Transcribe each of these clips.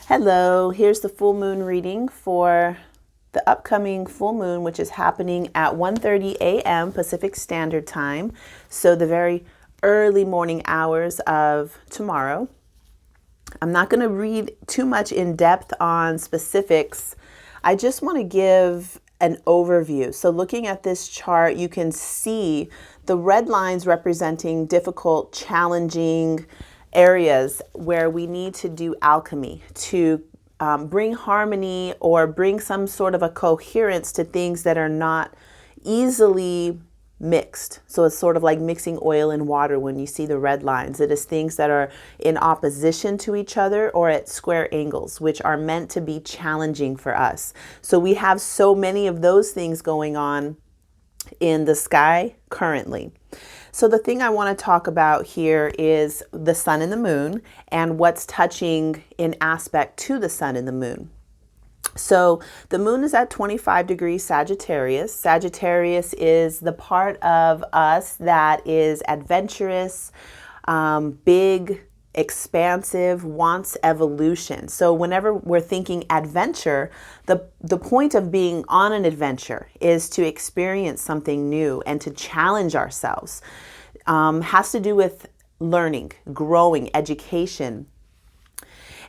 Hello, here's the full moon reading for the upcoming full moon, which is happening at 1:30 a.m. Pacific Standard Time. So the very early morning hours of tomorrow. I'm not going to read too much in depth on specifics. I just want to give an overview. So looking at this chart, you can see the red lines representing difficult, challenging areas where we need to do alchemy to bring harmony or bring some sort of a coherence to things that are not easily mixed. So it's sort of like mixing oil and water when you see the red lines. It is things that are in opposition to each other or at square angles, which are meant to be challenging for us. So we have so many of those things going on in the sky currently. So the thing I want to talk about here is the sun and the moon and what's touching in aspect to the sun and the moon. So the moon is at 25 degrees Sagittarius. Sagittarius is the part of us that is adventurous, big, expansive, wants evolution. So whenever we're thinking adventure, the point of being on an adventure is to experience something new and to challenge ourselves. Has to do with learning, growing, education.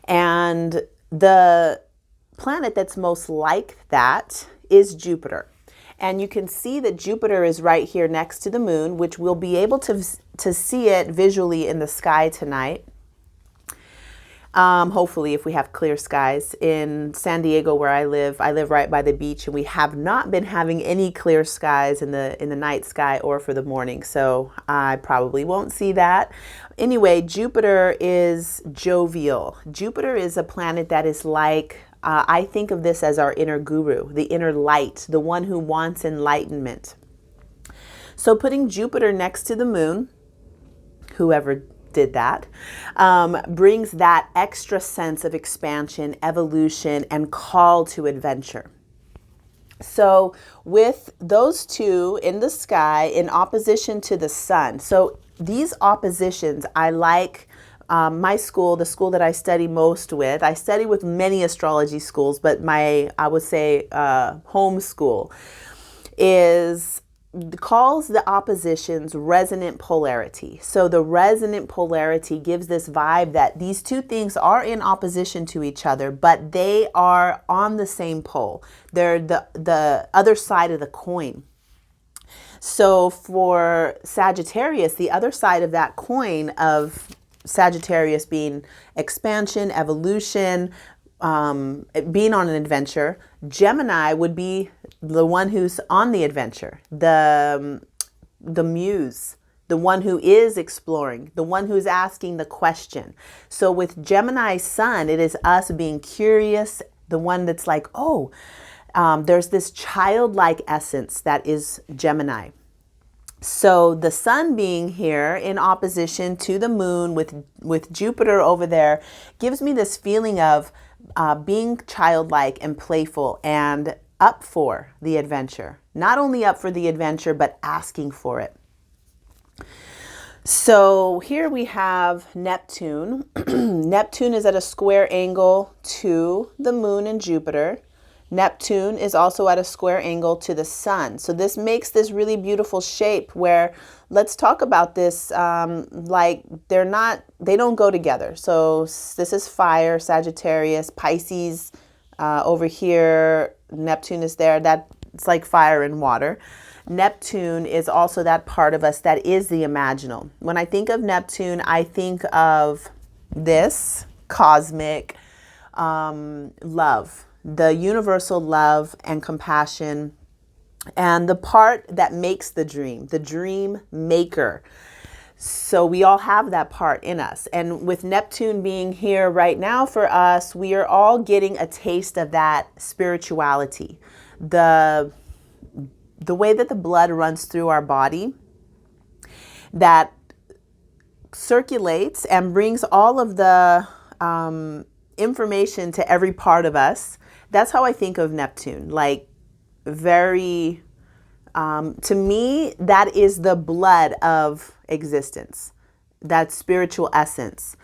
And the planet that's most like that is Jupiter. And you can see that Jupiter is right here next to the moon, which we'll be able to see it visually in the sky tonight. Hopefully, if we have clear skies. In San Diego, where I live right by the beach, and we have not been having any clear skies in the night sky or for the morning. So I probably won't see that. Anyway, Jupiter is jovial. Jupiter is a planet that is like, I think of this as our inner guru, the inner light, the one who wants enlightenment. So putting Jupiter next to the moon, whoever did that, brings that extra sense of expansion, evolution, and call to adventure. So with those two in the sky in opposition to the sun, so these oppositions, I like my school, the school that I study most with. I study with many astrology schools, but I would say home school calls the oppositions resonant polarity. So the resonant polarity gives this vibe that these two things are in opposition to each other, but they are on the same pole. They're the other side of the coin. So for Sagittarius, the other side of that coin of Sagittarius being expansion, evolution, being on an adventure, Gemini would be the one who's on the adventure, the muse, the one who is exploring, the one who's asking the question. So with Gemini sun, it is us being curious, the one that's like, there's this childlike essence that is Gemini. So the sun being here in opposition to the moon with Jupiter over there gives me this feeling of being childlike and playful and up for the adventure. Not only up for the adventure, but asking for it. So here we have Neptune. Neptune is at a square angle to the moon and Jupiter. Neptune is also at a square angle to the sun. So this makes this really beautiful shape where, let's talk about this, like they don't go together. So this is fire, Sagittarius, Pisces over here, Neptune is there. That's like fire and water. Neptune is also that part of us that is the imaginal. When I think of Neptune, I think of this cosmic love, the universal love and compassion, and the part that makes the dream maker. So we all have that part in us. And with Neptune being here right now for us, we are all getting a taste of that spirituality. The way that the blood runs through our body, that circulates and brings all of the information to every part of us. That's how I think of Neptune, like very, to me, that is the blood of existence, that spiritual essence.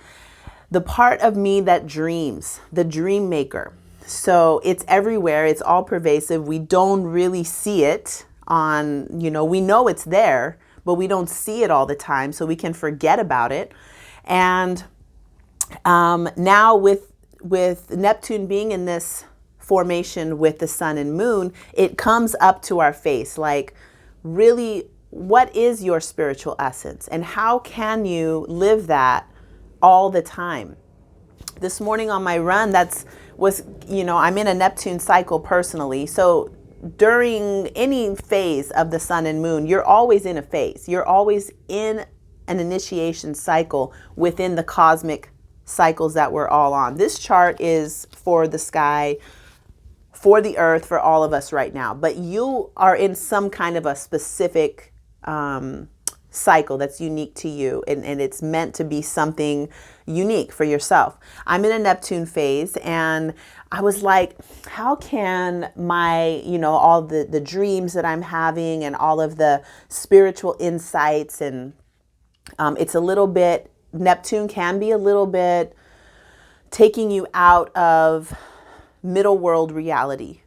the part of me that dreams, the dream maker. So it's everywhere. It's all pervasive. We don't really see it on, we know it's there, but we don't see it all the time. So we can forget about it. And now with Neptune being in this formation with the sun and moon, it comes up to our face. Like, really, what is your spiritual essence? And how can you live that all the time? This morning on my run, I'm in a Neptune cycle personally. So during any phase of the sun and moon, you're always in a phase. You're always in an initiation cycle within the cosmic cycles that we're all on. This chart is for the sky, for the earth, for all of us right now. But you are in some kind of a specific cycle that's unique to you, and it's meant to be something unique for yourself. I'm in a Neptune phase, and I was like, how can my, all the dreams that I'm having and all of the spiritual insights, and it's a little bit, Neptune can be a little bit taking you out of middle world reality.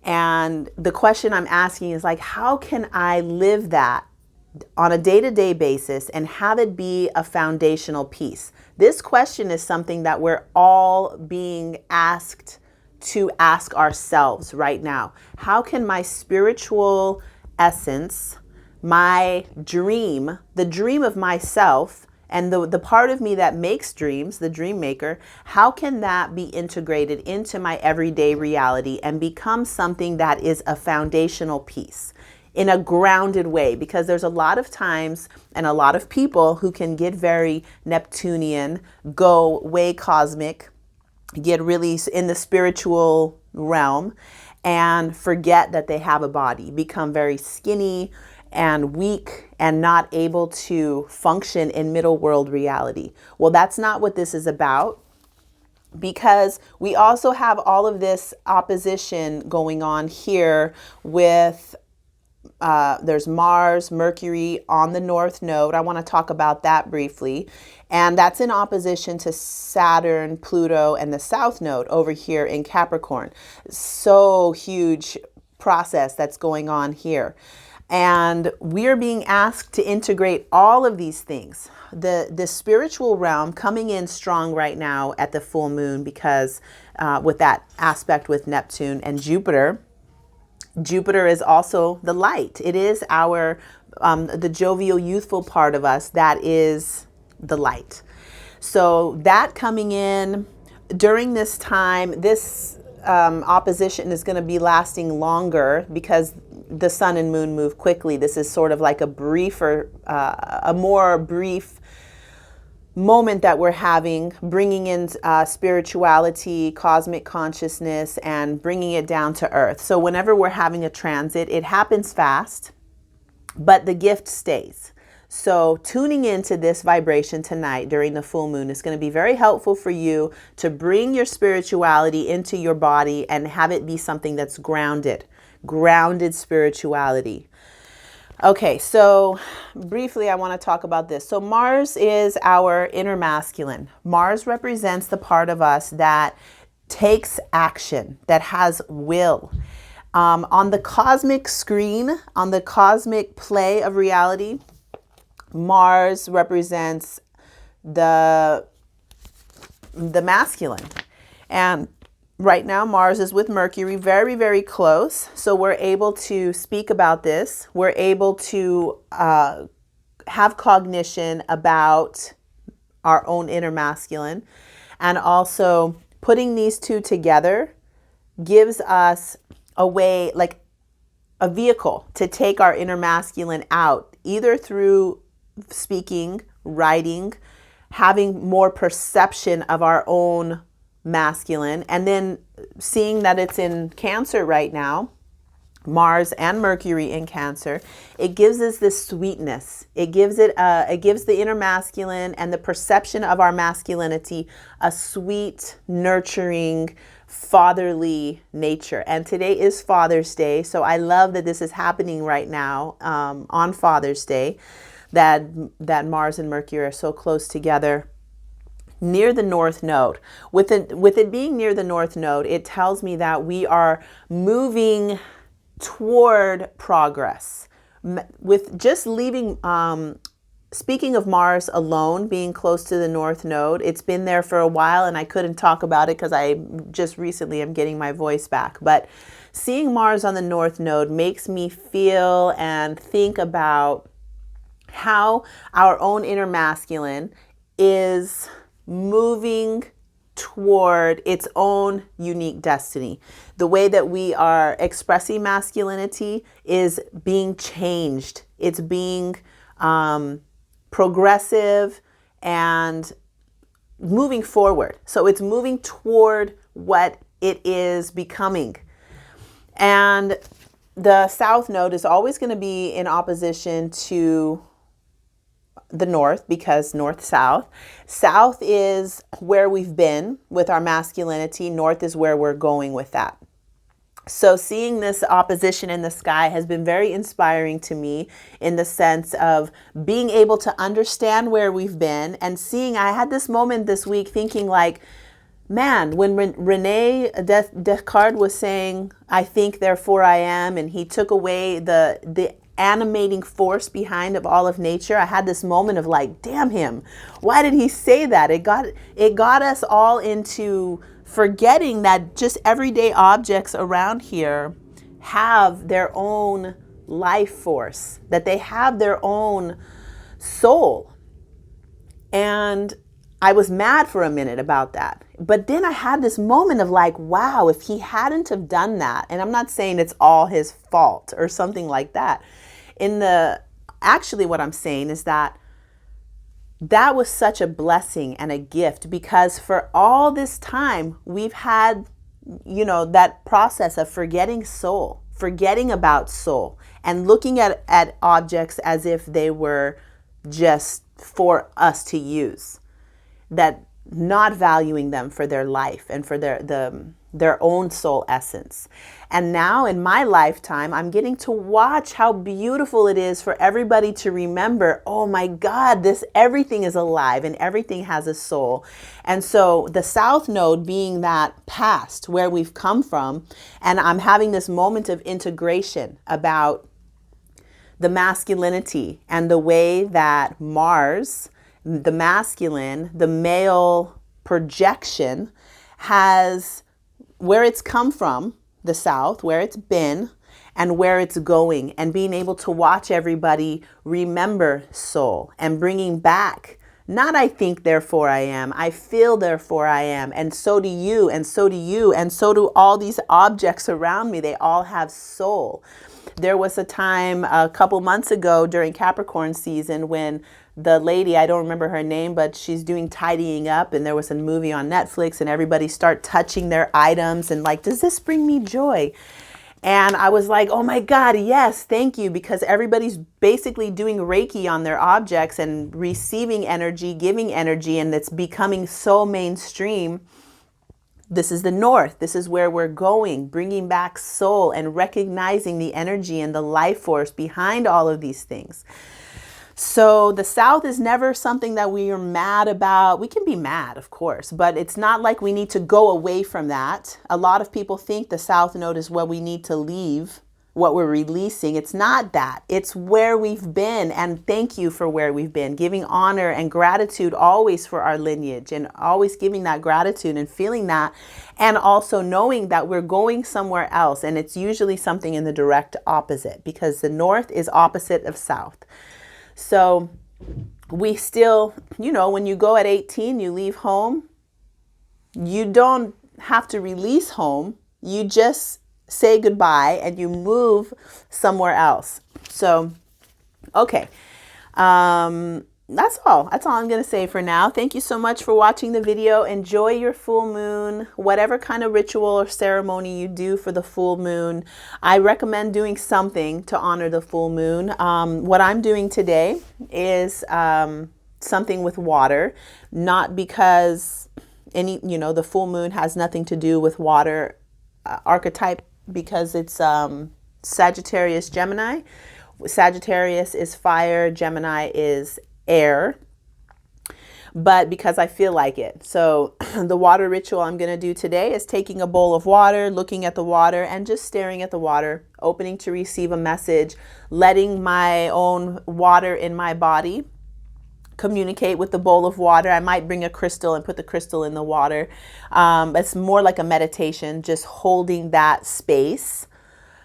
And the question I'm asking is like, how can I live that on a day-to-day basis and have it be a foundational piece? This question is something that we're all being asked to ask ourselves right now. How can my spiritual essence, my dream, the dream of myself, and the part of me that makes dreams, the dream maker, how can that be integrated into my everyday reality and become something that is a foundational piece in a grounded way? Because there's a lot of times and a lot of people who can get very Neptunian, go way cosmic, get really in the spiritual realm and forget that they have a body, become very skinny and weak and not able to function in middle world reality. Well, that's not what this is about, because we also have all of this opposition going on here with there's Mars, Mercury on the North Node. I want to talk about that briefly. And that's in opposition to Saturn, Pluto, and the South Node over here in Capricorn. So huge process that's going on here. And we're being asked to integrate all of these things. The spiritual realm coming in strong right now at the full moon, because with that aspect with Neptune and Jupiter. Jupiter is also the light. It is our, the jovial, youthful part of us that is the light. So that coming in during this time, this opposition is going to be lasting longer because the sun and moon move quickly. This is sort of like a more brief moment that we're having, bringing in spirituality, cosmic consciousness, and bringing it down to earth. So whenever we're having a transit, it happens fast, but the gift stays. So tuning into this vibration tonight during the full moon is going to be very helpful for you to bring your spirituality into your body and have it be something that's grounded spirituality. Okay, so briefly, I want to talk about this. So Mars is our inner masculine. Mars represents the part of us that takes action, that has will. On the cosmic screen, on the cosmic play of reality, Mars represents the masculine. And right now, Mars is with Mercury very, very close. So we're able to speak about this. We're able to have cognition about our own inner masculine. And also putting these two together gives us a way, like a vehicle to take our inner masculine out, either through speaking, writing, having more perception of our own masculine, and then seeing that it's in Cancer right now, Mars and Mercury in Cancer, it gives us this sweetness. It gives the inner masculine and the perception of our masculinity a sweet, nurturing, fatherly nature. And today is Father's Day, so I love that this is happening right now on Father's Day, that Mars and Mercury are so close together near the North Node. With it being near the North Node, it tells me that we are moving toward progress. With just leaving, speaking of Mars alone being close to the North Node, it's been there for a while and I couldn't talk about it because I just recently am getting my voice back. But seeing Mars on the North Node makes me feel and think about how our own inner masculine is moving toward its own unique destiny. The way that we are expressing masculinity is being changed. It's being progressive and moving forward. So it's moving toward what it is becoming. And the South Node is always going to be in opposition to the North, because North-South. South is where we've been with our masculinity. North is where we're going with that. So seeing this opposition in the sky has been very inspiring to me, in the sense of being able to understand where we've been and seeing. I had this moment this week thinking like, man, when Rene Descartes was saying, I think, therefore I am, and he took away the animating force behind of all of nature, I had this moment of like, damn him, why did he say that? It got us all into forgetting that just everyday objects around here have their own life force, that they have their own soul. And I was mad for a minute about that. But then I had this moment of like, wow, if he hadn't have done that, and I'm not saying it's all his fault or something like that. Actually what I'm saying is that was such a blessing and a gift, because for all this time we've had, that process of forgetting soul, forgetting about soul, and looking at objects as if they were just for us to use, that not valuing them for their life and for their own soul essence. And now in my lifetime, I'm getting to watch how beautiful it is for everybody to remember, oh my God, everything is alive and everything has a soul. And so the South Node being that past where we've come from, and I'm having this moment of integration about the masculinity and the way that Mars, the masculine, the male projection, has where it's come from, the South, where it's been, and where it's going, and being able to watch everybody remember soul and bringing back, not I think, therefore I am, I feel, therefore I am, and so do you, and so do you, and so do all these objects around me. They all have soul. There was a time a couple months ago during Capricorn season when the lady, I don't remember her name, but she's doing tidying up, and there was a movie on Netflix, and everybody start touching their items and like, does this bring me joy? And I was like, oh my God, yes, thank you, because everybody's basically doing Reiki on their objects and receiving energy, giving energy, and it's becoming so mainstream. This is the North. This is where we're going, bringing back soul and recognizing the energy and the life force behind all of these things. So the South is never something that we are mad about. We can be mad, of course, but it's not like we need to go away from that. A lot of people think the South Node is what we need to leave, what we're releasing. It's not that. It's where we've been, and thank you for where we've been. Giving honor and gratitude always for our lineage, and always giving that gratitude and feeling that, and also knowing that we're going somewhere else, and it's usually something in the direct opposite, because the North is opposite of South. So we still, when you go at 18, you leave home, you don't have to release home. You just say goodbye and you move somewhere else. So, okay. That's all I'm going to say for now. Thank you so much for watching the video. Enjoy your full moon, whatever kind of ritual or ceremony you do for the full moon. I recommend doing something to honor the full moon. What I'm doing today is something with water, not because the full moon has nothing to do with water archetype, because it's Sagittarius Gemini. Sagittarius is fire, Gemini is air. but because I feel like it. So the water ritual I'm going to do today is taking a bowl of water, looking at the water, and just staring at the water, opening to receive a message, letting my own water in my body communicate with the bowl of water. I might bring a crystal and put the crystal in the water. It's more like a meditation, just holding that space,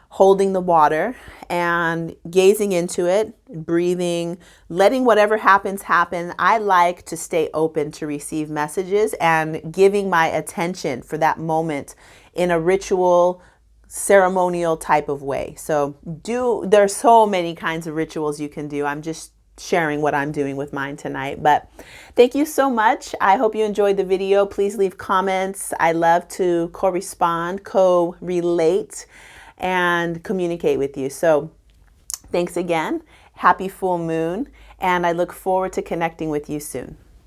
holding the water and gazing into it, breathing, letting whatever happens happen. I like to stay open to receive messages and giving my attention for that moment in a ritual, ceremonial type of way. So there's so many kinds of rituals you can do. I'm just sharing what I'm doing with mine tonight. But thank you so much. I hope you enjoyed the video. Please leave comments. I love to correspond, co-relate, and communicate with you. So thanks again. Happy full moon. And I look forward to connecting with you soon.